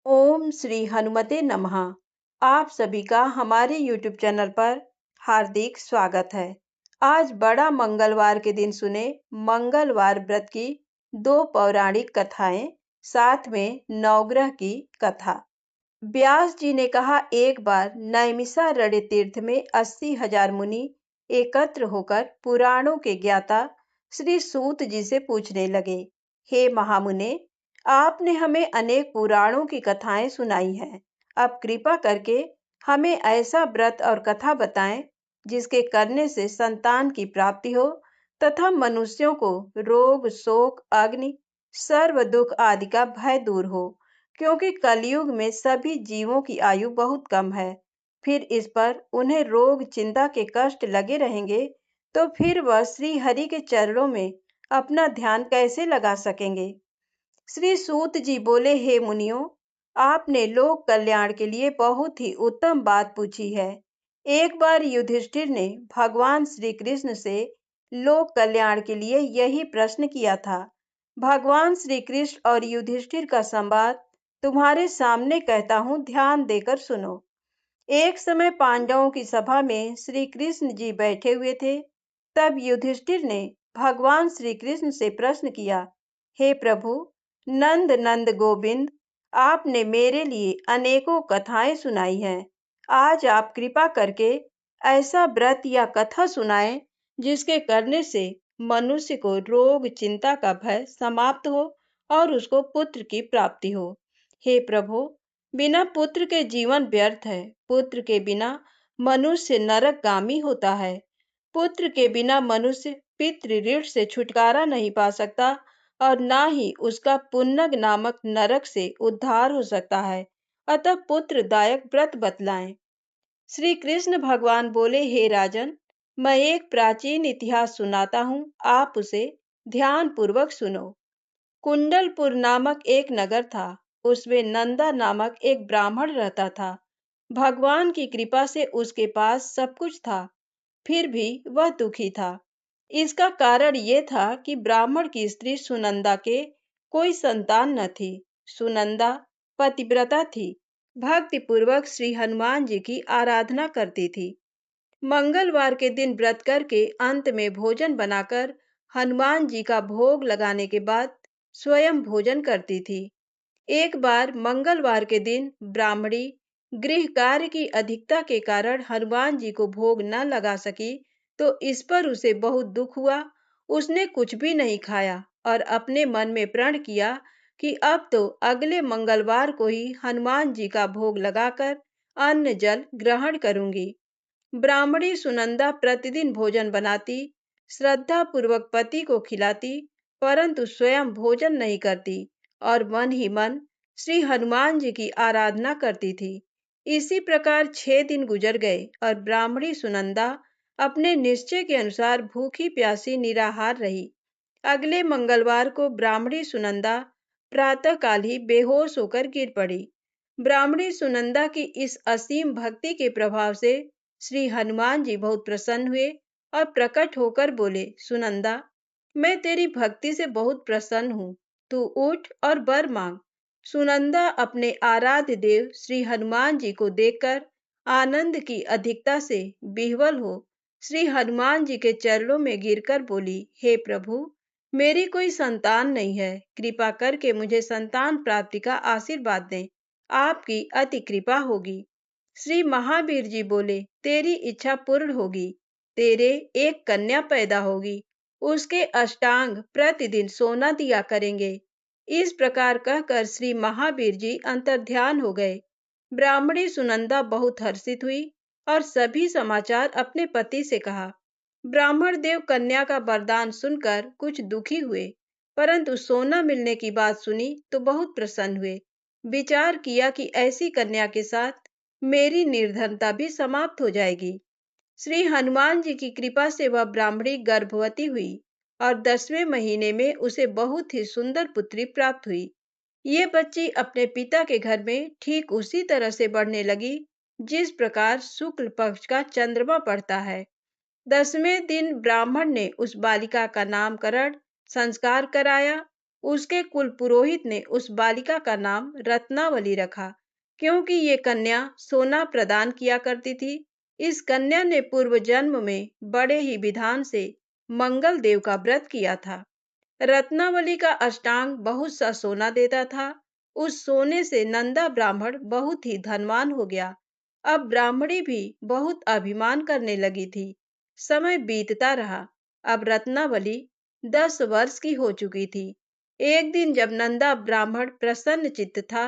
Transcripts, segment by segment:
ओम श्री हनुमते नमः। आप सभी का हमारे YouTube चैनल पर हार्दिक स्वागत है। आज बड़ा मंगलवार के दिन सुने मंगलवार व्रत की दो पौराणिक कथाएं, साथ में नवग्रह की कथा। व्यास जी ने कहा, एक बार नैमिषारण्य तीर्थ में 80,000 मुनि एकत्र होकर पुराणों के ज्ञाता श्री सूत जी से पूछने लगे, हे महामुने, आपने हमें अनेक पुराणों की कथाएं सुनाई हैं। अब कृपा करके हमें ऐसा व्रत और कथा बताएं जिसके करने से संतान की प्राप्ति हो तथा मनुष्यों को रोग, शोक, अग्नि, सर्व दुख आदि का भय दूर हो, क्योंकि कलयुग में सभी जीवों की आयु बहुत कम है। फिर इस पर उन्हें रोग, चिंता के कष्ट लगे रहेंगे तो फिर वह श्री हरि के चरणों में अपना ध्यान कैसे लगा सकेंगे। श्री सूत जी बोले, हे मुनियों, आपने लोक कल्याण के लिए बहुत ही उत्तम बात पूछी है। एक बार युधिष्ठिर ने भगवान श्री कृष्ण से लोक कल्याण के लिए यही प्रश्न किया था। भगवान श्री कृष्ण और युधिष्ठिर का संवाद तुम्हारे सामने कहता हूँ, ध्यान देकर सुनो। एक समय पांडवों की सभा में श्री कृष्ण जी बैठे हुए थे। तब युधिष्ठिर ने भगवान श्री कृष्ण से प्रश्न किया, हे प्रभु, नंद नंद गोविंद, आपने मेरे लिए अनेकों कथाएं सुनाई हैं। आज आप कृपा करके ऐसा व्रत या कथा सुनाएं जिसके करने से मनुष्य को रोग, चिंता का भय समाप्त हो और उसको पुत्र की प्राप्ति हो। हे प्रभु, बिना पुत्र के जीवन व्यर्थ है। पुत्र के बिना मनुष्य नरकगामी होता है। पुत्र के बिना मनुष्य पितृ ऋण से छुटकारा नहीं पा सकता और ना ही उसका पुन्नग नामक नरक से उद्धार हो सकता है। अतः पुत्रदायक व्रत बतलाएं। श्री कृष्ण भगवान बोले, हे राजन, मैं एक प्राचीन इतिहास सुनाता हूँ, आप उसे ध्यान पूर्वक सुनो। कुंडलपुर नामक एक नगर था। उसमें नंदा नामक एक ब्राह्मण रहता था। भगवान की कृपा से उसके पास सब कुछ था, फिर भी वह दुखी था। इसका कारण ये था कि ब्राह्मण की स्त्री सुनंदा के कोई संतान न थी। सुनंदा पतिव्रता थी, भक्ति पूर्वक श्री हनुमान जी की आराधना करती थी। मंगलवार के दिन व्रत करके अंत में भोजन बनाकर हनुमान जी का भोग लगाने के बाद स्वयं भोजन करती थी। एक बार मंगलवार के दिन ब्राह्मणी गृह कार्य की अधिकता के कारण हनुमान जी को भोग न लगा सकी, तो इस पर उसे बहुत दुख हुआ। उसने कुछ भी नहीं खाया और अपने मन में प्रण किया कि अब तो अगले मंगलवार को ही हनुमान जी का भोग लगाकर अन्न जल ग्रहण करूंगी। ब्राह्मणी सुनंदा प्रतिदिन भोजन बनाती, श्रद्धा पूर्वक पति को खिलाती, परंतु स्वयं भोजन नहीं करती और मन ही मन श्री हनुमान जी की आराधना करती थी। इसी प्रकार 6 दिन गुजर गए और ब्राह्मणी सुनंदा अपने निश्चय के अनुसार भूखी प्यासी निराहार रही। अगले मंगलवार को ब्राह्मणी सुनंदा प्रातःकाल ही बेहोश होकर गिर पड़ी। ब्राह्मणी सुनंदा की इस असीम भक्ति के प्रभाव से श्री हनुमान जी बहुत प्रसन्न हुए और प्रकट होकर बोले, सुनंदा, मैं तेरी भक्ति से बहुत प्रसन्न हूँ, तू उठ और वर मांग। सुनंदा अपने आराध्य देव श्री हनुमान जी को देखकर आनंद की अधिकता से विह्वल हो श्री हनुमान जी के चरणों में गिरकर बोली, हे प्रभु, मेरी कोई संतान नहीं है, कृपा करके मुझे संतान प्राप्ति का आशीर्वाद दें, आपकी अति कृपा होगी। श्री महावीर जी बोले, तेरी इच्छा पूर्ण होगी, तेरे एक कन्या पैदा होगी, उसके अष्टांग प्रतिदिन सोना दिया करेंगे। इस प्रकार कहकर श्री महावीर जी अंतर्ध्यान हो गए। ब्राह्मणी सुनंदा बहुत हर्षित हुई और सभी समाचार अपने पति से कहा। ब्राह्मण देव कन्या का वरदान सुनकर कुछ दुखी हुए, परंतु सोना मिलने की बात सुनी तो बहुत प्रसन्न हुए। विचार किया कि ऐसी कन्या के साथ मेरी निर्धनता भी समाप्त हो जाएगी। श्री हनुमान जी की कृपा से वह ब्राह्मणी गर्भवती हुई और 10वें महीने में उसे बहुत ही सुंदर पुत्री प्राप्त हुई। ये बच्ची अपने पिता के घर में ठीक उसी तरह से बढ़ने लगी जिस प्रकार शुक्ल पक्ष का चंद्रमा पड़ता है। 10वें दिन ब्राह्मण ने उस बालिका का नामकरण संस्कार कराया उसके कुल पुरोहित ने उस बालिका का नाम रत्नावली रखा, क्योंकि ये कन्या सोना प्रदान किया करती थी। इस कन्या ने पूर्व जन्म में बड़े ही विधान से मंगल देव का व्रत किया था। रत्नावली का अष्टांग बहुत सा सोना देता था। उस सोने से नंदा ब्राह्मण बहुत ही धनवान हो गया। अब ब्राह्मणी भी बहुत अभिमान करने लगी थी। समय बीतता रहा। अब रत्नावली 10 वर्ष की हो चुकी थी। एक दिन जब नंदा ब्राह्मण प्रसन्न चित्त था,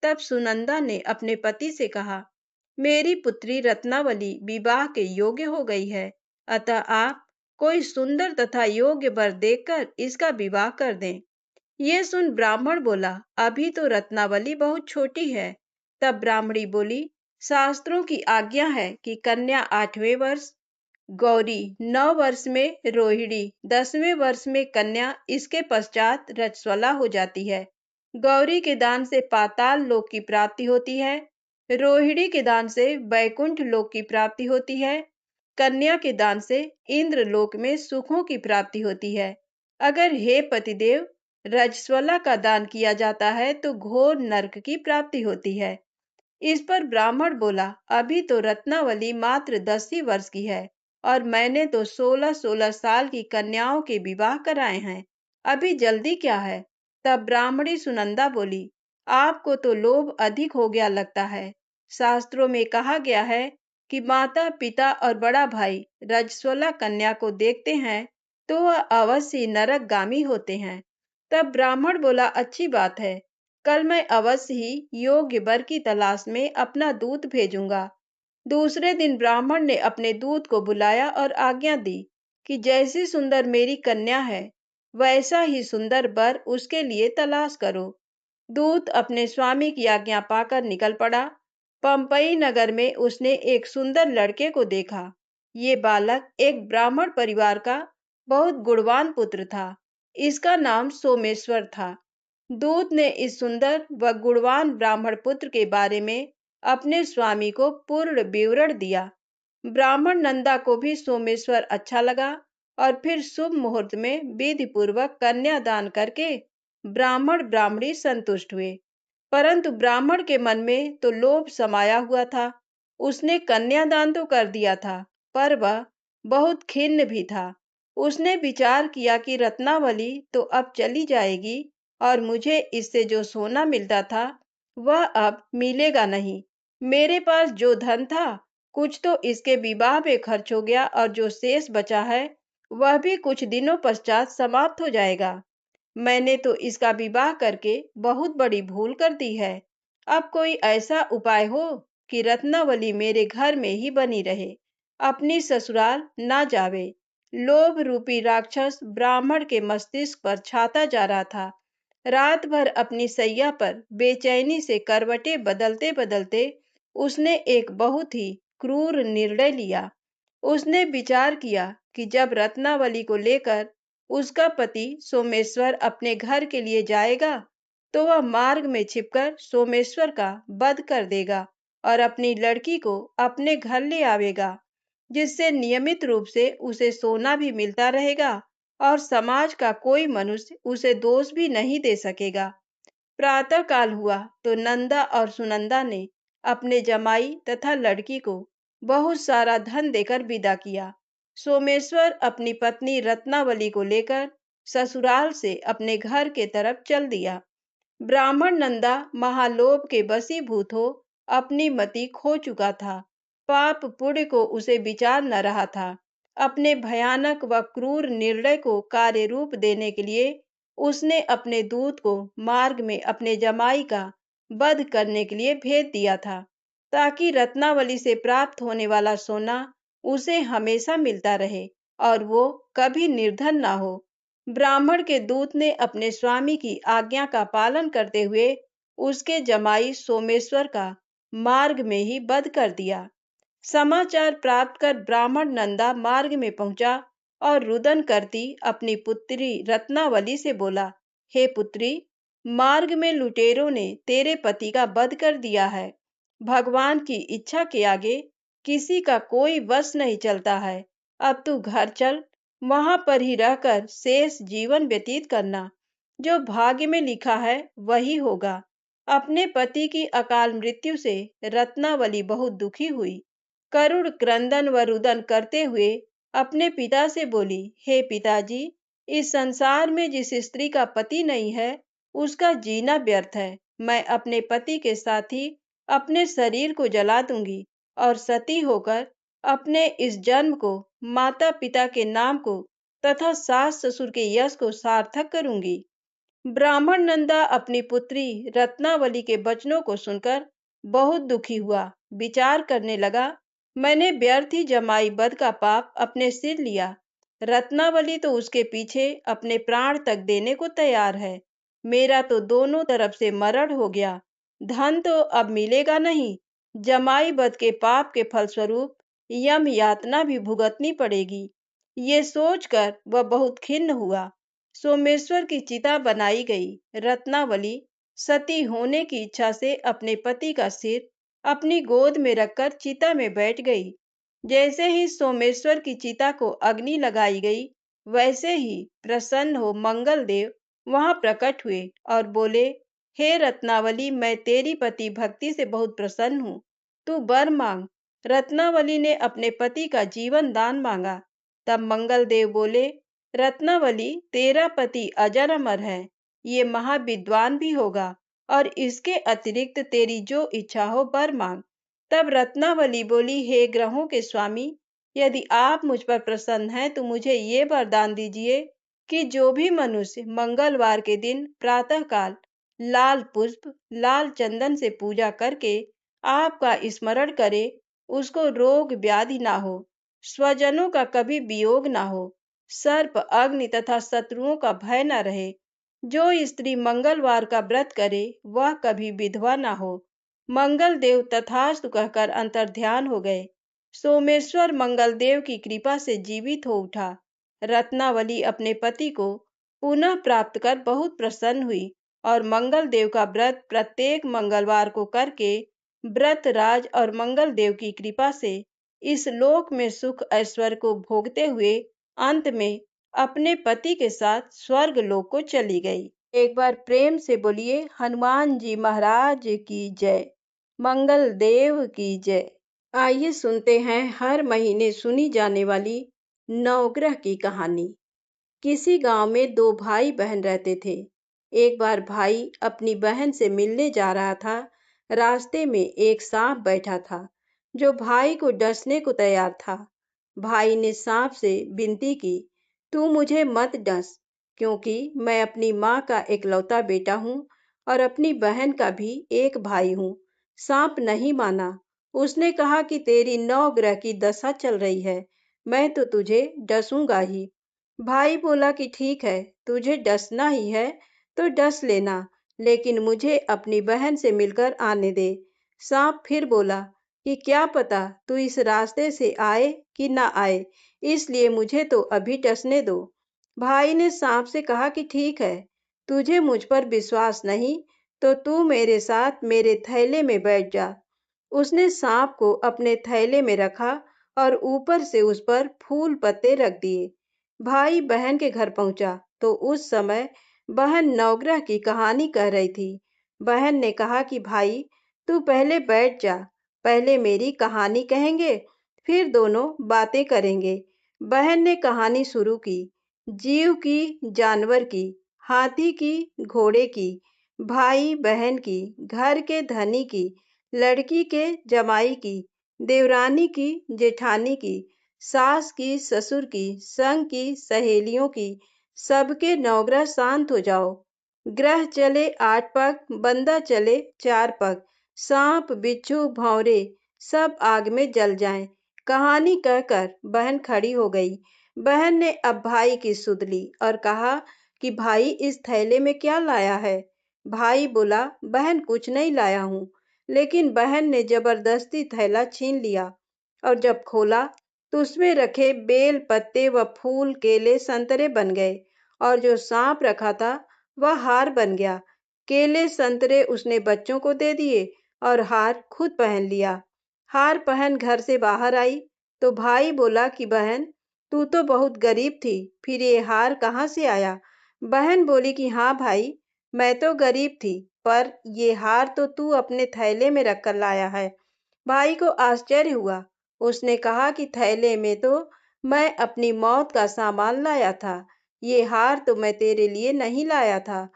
तब सुनंदा ने अपने पति से कहा, मेरी पुत्री रत्नावली विवाह के योग्य हो गई है, अतः आप कोई सुंदर तथा योग्य वर देखकर इसका विवाह कर दें। ये सुन ब्राह्मण बोला, अभी तो रत्नावली बहुत छोटी है। तब ब्राह्मणी बोली, शास्त्रों की आज्ञा है कि कन्या 8वें वर्ष, गौरी 9 वर्ष में, रोहिणी 10वें वर्ष में कन्या, इसके पश्चात रजस्वला हो जाती है। गौरी के दान से पाताल लोक की प्राप्ति होती है, रोहिणी के दान से वैकुंठ लोक की प्राप्ति होती है, कन्या के दान से इंद्र लोक में सुखों की प्राप्ति होती है। अगर हे पतिदेव रजस्वला का दान किया जाता है तो घोर नरक की प्राप्ति होती है। इस पर ब्राह्मण बोला, अभी तो रत्नावली मात्र 10 ही वर्ष की है और मैंने तो 16-16 साल की कन्याओं के विवाह कराए हैं। अभी जल्दी क्या है? तब ब्राह्मणी सुनंदा बोली, आपको तो लोभ अधिक हो गया लगता है। शास्त्रों में कहा गया है कि माता पिता और बड़ा भाई रजस्वला कन्या को देखते हैं तो वह अवश्य नरकगामी होते हैं। तब ब्राह्मण बोला, अच्छी बात है, कल मैं अवश्य ही योग्य वर की तलाश में अपना दूत भेजूंगा। दूसरे दिन ब्राह्मण ने अपने दूत को बुलाया और आज्ञा दी कि जैसी सुंदर मेरी कन्या है, वैसा ही सुंदर वर उसके लिए तलाश करो। दूत अपने स्वामी की आज्ञा पाकर निकल पड़ा। पंपई नगर में उसने एक सुंदर लड़के को देखा। ये बालक एक ब्राह्मण परिवार का बहुत गुणवान पुत्र था। इसका नाम सोमेश्वर था। दूत ने इस सुंदर व गुणवान ब्राह्मण पुत्र के बारे में अपने स्वामी को पूर्ण विवरण दिया। ब्राह्मण नंदा को भी सोमेश्वर अच्छा लगा और फिर शुभ मुहूर्त में विधि पूर्वक कन्यादान करके ब्राह्मण ब्राह्मणी संतुष्ट हुए। परंतु ब्राह्मण के मन में तो लोभ समाया हुआ था। उसने कन्यादान तो कर दिया था, पर वह बहुत खिन्न भी था। उसने विचार किया कि रत्नावली तो अब चली जाएगी और मुझे इससे जो सोना मिलता था वह अब मिलेगा नहीं। मेरे पास जो धन था कुछ तो इसके विवाह में खर्च हो गया और जो शेष बचा है वह भी कुछ दिनों पश्चात समाप्त हो जाएगा। मैंने तो इसका विवाह करके बहुत बड़ी भूल कर दी है। अब कोई ऐसा उपाय हो कि रत्नावली मेरे घर में ही बनी रहे, अपनी ससुराल ना जावे। लोभ रूपी राक्षस ब्राह्मण के मस्तिष्क पर छाता जा रहा था। रात भर अपनी सैया पर बेचैनी से करवटें बदलते बदलते उसने एक बहुत ही क्रूर निर्णय लिया। उसने विचार किया कि जब रत्नावली को लेकर उसका पति सोमेश्वर अपने घर के लिए जाएगा तो वह मार्ग में छिपकर सोमेश्वर का वध कर देगा और अपनी लड़की को अपने घर ले आवेगा, जिससे नियमित रूप से उसे सोना भी मिलता रहेगा और समाज का कोई मनुष्य उसे दोष भी नहीं दे सकेगा। प्रातः काल हुआ तो नंदा और सुनंदा ने अपने जमाई तथा लड़की को बहुत सारा धन देकर विदा किया। सोमेश्वर अपनी पत्नी रत्नावली को लेकर ससुराल से अपने घर के तरफ चल दिया। ब्राह्मण नंदा महालोभ के वशीभूत हो अपनी मति खो चुका था। पाप पुण्य को उसे विचार न रहा था। अपने भयानक व क्रूर निर्णय को कार्य रूप देने के लिए उसने अपने दूत को मार्ग में अपने जमाई का वध करने के लिए भेज दिया था, ताकि रत्नावली से प्राप्त होने वाला सोना उसे हमेशा मिलता रहे और वो कभी निर्धन ना हो। ब्राह्मण के दूत ने अपने स्वामी की आज्ञा का पालन करते हुए उसके जमाई सोमेश्वर का मार्ग में ही वध कर दिया। समाचार प्राप्त कर ब्राह्मण नंदा मार्ग में पहुंचा और रुदन करती अपनी पुत्री रत्नावली से बोला, हे पुत्री, मार्ग में लुटेरों ने तेरे पति का वध कर दिया है। भगवान की इच्छा के आगे किसी का कोई वश नहीं चलता है। अब तू घर चल, वहां पर ही रहकर शेष जीवन व्यतीत करना। जो भाग्य में लिखा है वही होगा। अपने पति की अकाल मृत्यु से रत्नावली बहुत दुखी हुई। करुण क्रंदन व रुदन करते हुए अपने पिता से बोली, हे पिताजी, इस संसार में जिस स्त्री का पति नहीं है उसका जीना व्यर्थ है। मैं अपने पति के साथ ही अपने शरीर को जला दूंगी और सती होकर अपने इस जन्म को, माता पिता के नाम को तथा सास ससुर के यश को सार्थक करूंगी। ब्राह्मण नंदा अपनी पुत्री रत्नावली के वचनों को सुनकर बहुत दुखी हुआ। विचार करने लगा, मैंने व्यर्थ ही जमाई बद का पाप अपने सिर लिया। रत्नावली तो उसके पीछे अपने प्राण तक देने को तैयार है। मेरा तो दोनों तरफ से मरण हो गया। धन तो अब मिलेगा नहीं। जमाई बद के पाप के फलस्वरूप यम यातना भी भुगतनी पड़ेगी। ये सोचकर वह बहुत खिन्न हुआ। सोमेश्वर की चिता बनाई गई। रत्नावली सती होने की इच्छा से अपने पति का सिर अपनी गोद में रखकर चिता में बैठ गई। जैसे ही सोमेश्वर की चिता को अग्नि लगाई गई, वैसे ही प्रसन्न हो मंगल देव वहां प्रकट हुए और बोले, हे रत्नावली, मैं तेरी पति भक्ति से बहुत प्रसन्न हूँ। तू वर मांग। रत्नावली ने अपने पति का जीवन दान मांगा। तब मंगल देव बोले, रत्नावली, तेरा पति अजर अमर है। ये महाविद्वान भी होगा और इसके अतिरिक्त तेरी जो इच्छा हो वर मांग। तब रत्नावली बोली, हे ग्रहों के स्वामी, यदि आप मुझ पर प्रसन्न हैं तो मुझे ये वरदान दीजिए कि जो भी मनुष्य मंगलवार के दिन प्रातःकाल लाल पुष्प, लाल चंदन से पूजा करके आपका स्मरण करे, उसको रोग व्याधि ना हो, स्वजनों का कभी वियोग ना हो, सर्प, अग्नि तथा शत्रुओं का भय न रहे। जो स्त्री मंगलवार का व्रत करे वह कभी विधवा न हो। मंगल देव तथास्तु कहकर अंतर्ध्यान हो गए। सोमेश्वर मंगल देव की कृपा से जीवित हो उठा। रत्नावली अपने पति को पुनः प्राप्त कर बहुत प्रसन्न हुई और मंगल देव का व्रत प्रत्येक मंगलवार को करके व्रत राज और मंगल देव की कृपा से इस लोक में सुख ऐश्वर्य को भोगते हुए अंत में अपने पति के साथ स्वर्ग लोक को चली गई। एक बार प्रेम से बोलिए, हनुमान जी महाराज की जय, मंगल देव की जय। आइए सुनते हैं हर महीने सुनी जाने वाली नवग्रह की कहानी। किसी गांव में दो भाई बहन रहते थे। एक बार भाई अपनी बहन से मिलने जा रहा था। रास्ते में एक सांप बैठा था जो भाई को डसने को तैयार था। भाई ने सांप से विनती की, तू मुझे मत डस, क्योंकि मैं अपनी माँ का इकलौता बेटा हूँ और अपनी बहन का भी एक भाई हूँ। सांप नहीं माना। उसने कहा कि तेरी नवग्रह की दशा चल रही है, मैं तो तुझे डसूंगा ही। भाई बोला कि ठीक है, तुझे डसना ही है तो डस लेना, लेकिन मुझे अपनी बहन से मिलकर आने दे। सांप फिर बोला कि क्या पता तू इस रास्ते से आए कि ना आए, इसलिए मुझे तो अभी डसने दो। भाई ने सांप से कहा कि ठीक है, तुझे मुझ पर विश्वास नहीं तो तू मेरे साथ मेरे थैले में बैठ जा। उसने सांप को अपने थैले में रखा और ऊपर से उस पर फूल पत्ते रख दिए। भाई बहन के घर पहुंचा तो उस समय बहन नवग्रह की कहानी कह रही थी। बहन ने कहा कि भाई, तू पहले बैठ जा, पहले मेरी कहानी कहेंगे, फिर दोनों बातें करेंगे। बहन ने कहानी शुरू की। जीव की, जानवर की, हाथी की, घोड़े की, भाई बहन की, घर के धनी की, लड़की के जमाई की, देवरानी की, जेठानी की, सास की, ससुर की, संग की, सहेलियों की, सबके नवग्रह शांत हो जाओ। ग्रह चले 8 पग, बंदा चले 4 पग, सांप, बिच्छू, भौरे सब आग में जल जाएं। कहानी कहकर बहन खड़ी हो गई। बहन ने अब भाई की सुध ली और कहा कि भाई, इस थैले में क्या लाया है? भाई बोला, बहन कुछ नहीं लाया हूँ। लेकिन बहन ने जबरदस्ती थैला छीन लिया और जब खोला तो उसमें रखे बेल पत्ते व फूल, केले, संतरे बन गए और जो सांप रखा था वह हार बन गया। केले संतरे उसने बच्चों को दे दिए और हार खुद पहन लिया। हार पहन घर से बाहर आई तो भाई बोला कि बहन, तू तो बहुत गरीब थी, फिर ये हार कहाँ से आया? बहन बोली कि हाँ भाई, मैं तो गरीब थी, पर ये हार तो तू अपने थैले में रख कर लाया है। भाई को आश्चर्य हुआ। उसने कहा कि थैले में तो मैं अपनी मौत का सामान लाया था। ये हार तो मैं तेरे लिए नहीं लाया था।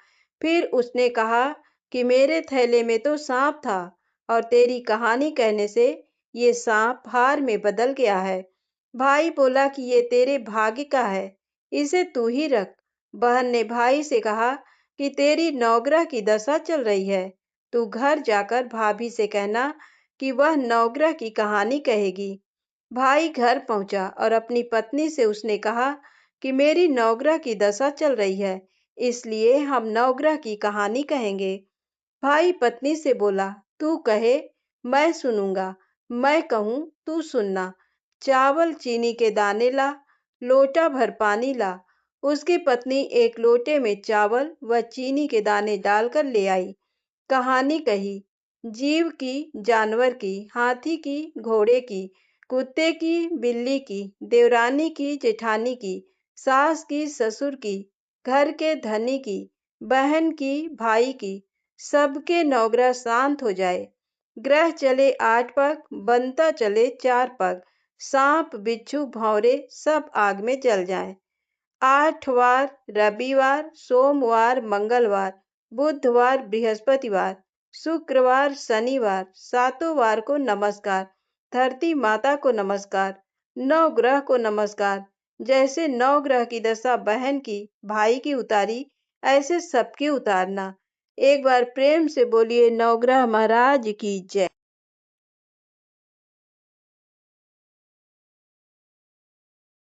फिर उसने कहा कि मेरे थैले में तो सांप था और तेरी कहानी कहने से ये सांप हार में बदल गया है। भाई बोला कि ये तेरे भाग्य का है, इसे तू ही रख। बहन ने भाई से कहा कि तेरी नौग्रह की दशा चल रही है। तू घर जाकर भाभी से कहना कि वह नवग्रह की कहानी कहेगी। भाई घर पहुंचा और अपनी पत्नी से उसने कहा कि मेरी नवग्रह की दशा चल रही है, इसलिए हम नवग्रह की कहानी कहेंगे। भाई पत्नी से बोला, तू कहे मैं सुनूंगा, मैं कहूँ तू सुनना। चावल चीनी के दाने ला, लोटा भर पानी ला। उसकी पत्नी एक लोटे में चावल व चीनी के दाने डालकर ले आई। कहानी कही। जीव की, जानवर की, हाथी की, घोड़े की, कुत्ते की, बिल्ली की, देवरानी की, जेठानी की, सास की, ससुर की, घर के धनी की, बहन की, भाई की, सबके नवग्रह शांत हो जाए। ग्रह चले 8 पग, बनता चले 4 पग, सांप बिच्छू भौरे सब आग में जल जाएं। 8 वार रविवार, सोमवार, मंगलवार, बुधवार, बृहस्पतिवार, शुक्रवार, शनिवार, सातों वार को नमस्कार। धरती माता को नमस्कार। नवग्रह को नमस्कार। जैसे नवग्रह की दशा बहन की, भाई की उतारी, ऐसे सबकी उतारना। एक बार प्रेम से बोलिए नवग्रह महाराज की जय।